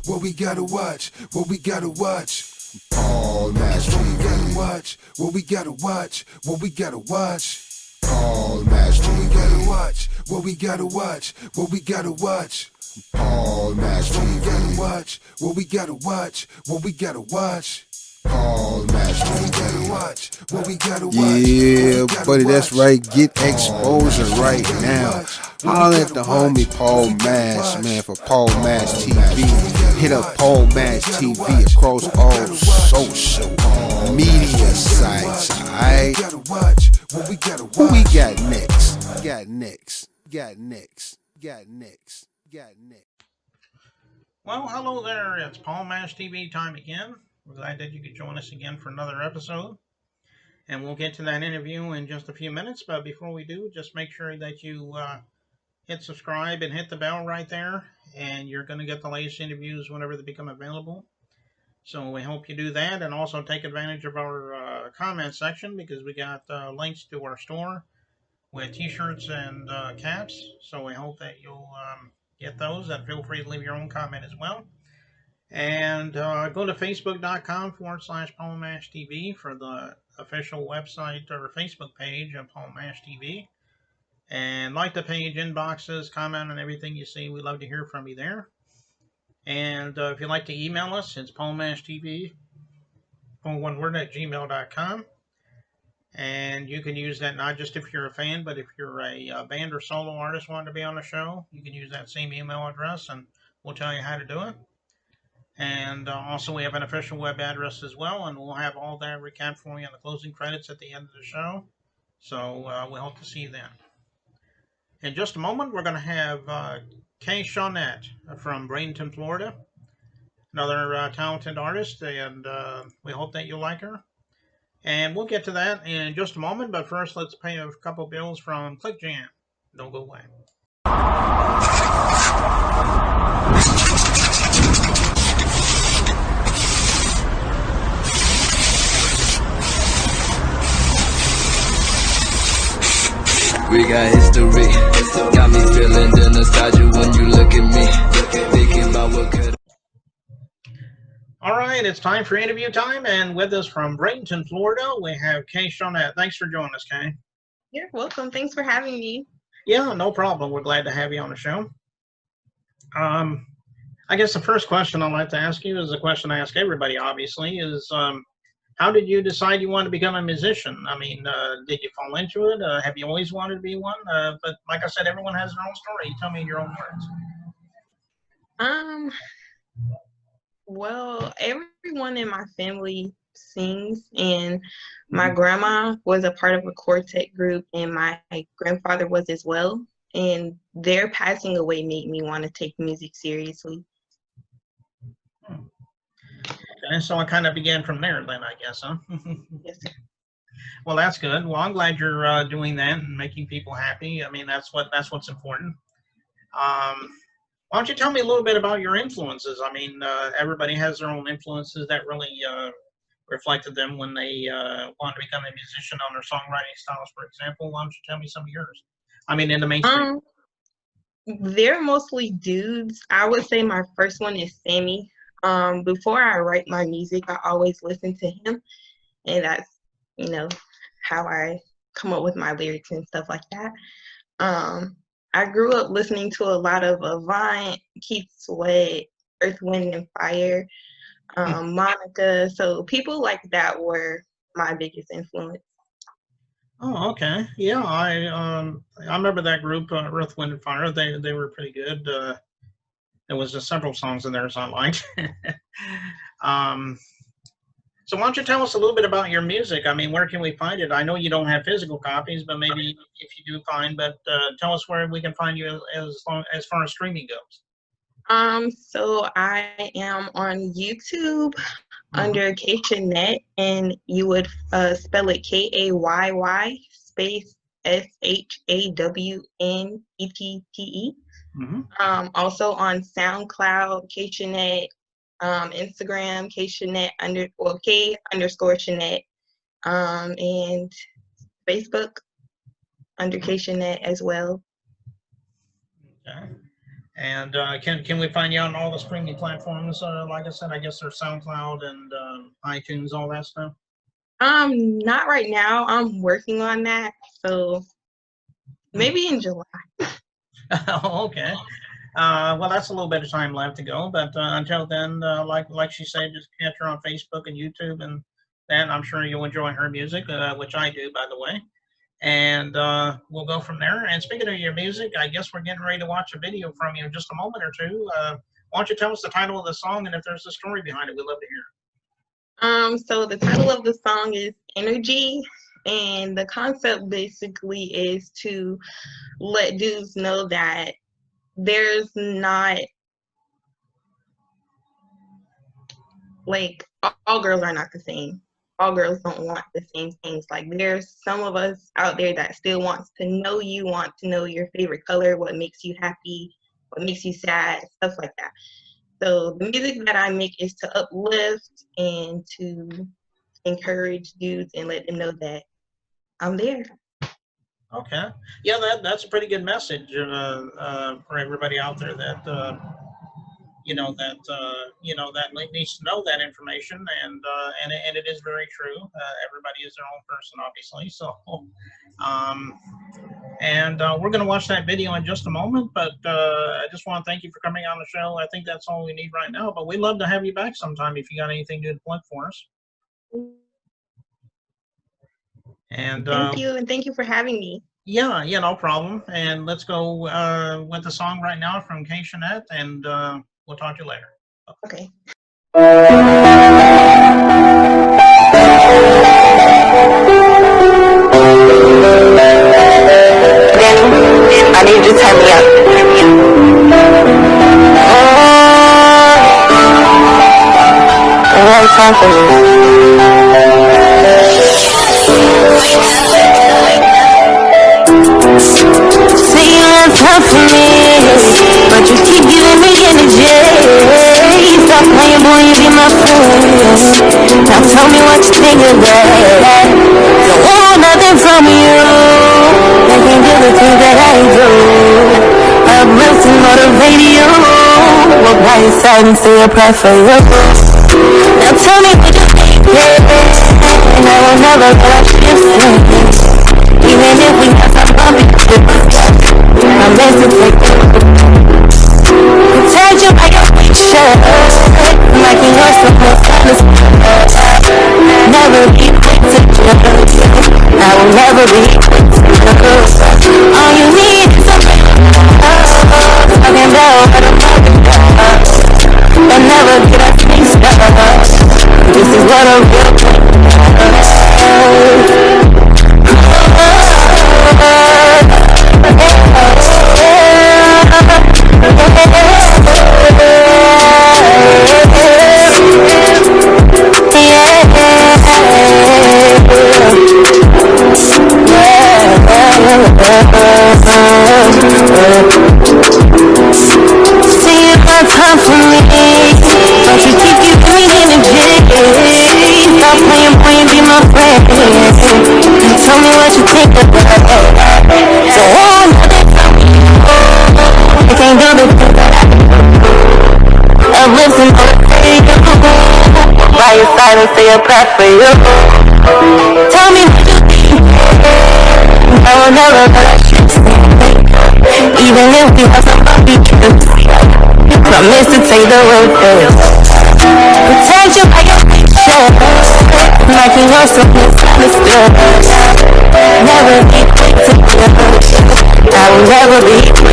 what we gotta watch, what we gotta watch. Paul Match TV. What we gotta watch, what we gotta watch, what we gotta watch. Paul Match TV. What we gotta watch, what we gotta watch, what we gotta watch. Paul Match TV. What we gotta watch, what we gotta watch, what we gotta watch. Paul Match TV. What we gotta watch, what we gotta watch. Yeah, buddy, that's right. Get exposure right now. Holler at the homie Paul Mash, man, for Paul Mash TV. Hit up Paul Mash TV across all social media sites, alright? Who we got next? Got next. Well, hello there. It's Paul Mash TV time again. We're glad that you could join us again for another episode. And we'll get to that interview in just a few minutes. But before we do, just make sure that you hit subscribe and hit the bell right there. And you're going to get the latest interviews whenever they become available. So we hope you do that. And also take advantage of our comment section, because we got links to our store with t-shirts and caps. So we hope that you'll get those, and feel free to leave your own comment as well. And go to facebook.com/Paul Mash TV for the official website or Facebook page of Paul Mash TV. And like the page, inboxes, comment on everything you see. We love to hear from you there. And if you'd like to email us, it's paulmashtv, all one word, at gmail.com. And you can use that not just if you're a fan, but if you're a band or solo artist wanting to be on the show, you can use that same email address, and we'll tell you how to do it. And also, we have an official web address as well, and we'll have all that recapped for you on the closing credits at the end of the show. So we hope to see you then. In just a moment, we're going to have Kayy Shawnette from Bradenton, Florida, another talented artist, and we hope that you'll like her. And we'll get to that in just a moment, but first let's pay a couple bills from Click Jam. Don't go away. We got history, got me feeling the nostalgia when you look at me, thinking about what could. All right, it's time for interview time, and with us from Bradenton, Florida, we have Kayy Shawnette. Thanks for joining us, Kayy. You're welcome. Thanks for having me. Yeah, no problem. We're glad to have you on the show. I guess the first question I'd like to ask you is the question I ask everybody, obviously, is how did you decide you wanted to become a musician? I mean, did you fall into it? Have you always wanted to be one? But like I said, everyone has their own story. You tell me in your own words. Well, everyone in my family sings, and my grandma was a part of a quartet group, and my grandfather was as well. And their passing away made me want to take music seriously. Okay, so it kind of began from there then, I guess, huh? Yes, sir. Well, that's good. Well, I'm glad you're doing that and making people happy. I mean, that's what's important. Why don't you tell me a little bit about your influences? I mean, everybody has their own influences that really reflected them when they want to become a musician on their songwriting styles, for example. Why don't you tell me some of yours? I mean, in the mainstream. They're mostly dudes. I would say my first one is Sammy. Before I write my music, I always listen to him, and that's, how I come up with my lyrics and stuff like that. I grew up listening to a lot of Avant, Keith Sweat, Earth, Wind, and Fire, Monica. So people like that were my biggest influence. Oh, okay. Yeah, I remember that group, Earth, Wind, and Fire. They were pretty good. There was just several songs in there I liked. So why don't you tell us a little bit about your music? I mean, where can we find it? I know you don't have physical copies, but maybe if you do find, but tell us where we can find you as far as streaming goes. So I am on YouTube under Kayy Shawnette, and you would spell it Kayy space SHAWNETTE. Also on SoundCloud, Kayy Shawnette, Instagram, Kayy Shawnette Kayy_Shawnette, and Facebook under Kayy Shawnette as well. Okay. And can we find you on all the streaming platforms? Like I said, I guess there's SoundCloud and iTunes, all that stuff. Not right now. I'm working on that, so maybe in July. Okay. Well, that's a little bit of time left to go, but until then, like she said, just catch her on Facebook and YouTube, and then I'm sure you'll enjoy her music, which I do, by the way. And we'll go from there. And speaking of your music, I guess we're getting ready to watch a video from you in just a moment or two. Why don't you tell us the title of the song and if there's a story behind it? We'd love to hear. So the title of the song is Energy, and the concept basically is to let dudes know that there's not, like, all girls are not the same. All girls don't want the same things. Like, there's some of us out there that still wants to know you, want to know your favorite color, what makes you happy, what makes you sad, stuff like that. So the music that I make is to uplift and to encourage dudes and let them know that I'm there. Okay. Yeah, that's a pretty good message for everybody out there that that needs to know that information, and it is very true. Everybody is their own person, obviously. So, we're going to watch that video in just a moment. But I just want to thank you for coming on the show. I think that's all we need right now. But we'd love to have you back sometime if you got anything to plug for us. And thank you, and thank you for having me. Yeah, no problem. And let's go with the song right now from Kayy Shawnette, and we'll talk to you later. Okay. I need you to turn me up. Right time for me. Say you have time for me, but you keep giving me energy. Stop playing, boy, you get my phone. Now tell me what you think of that. Don't want nothing from you. I can't do the things that I do. I'm real to motivate you. Walk by your side and say a prayer for you. Now tell me what you think, and I will never let you say. Even if we have some bumpy, I'm meant to take it. Protect you by your picture, like you know someone's honest. Never be quick to judge. I will never be quick to judge. All you need is a talking about what I'm talking about. But never did I think stuff. This is what a real thing is. Tell me what you think about it. So I can't do the things that I do. I'm listening to you. By your side and say a prayer for you. Tell me what you think. I will never let you stay. Even if we have some bumpy trips, promise to take the road first. Protect you by your picture, like you know something's understood. Never be quick to judge. I will never be quick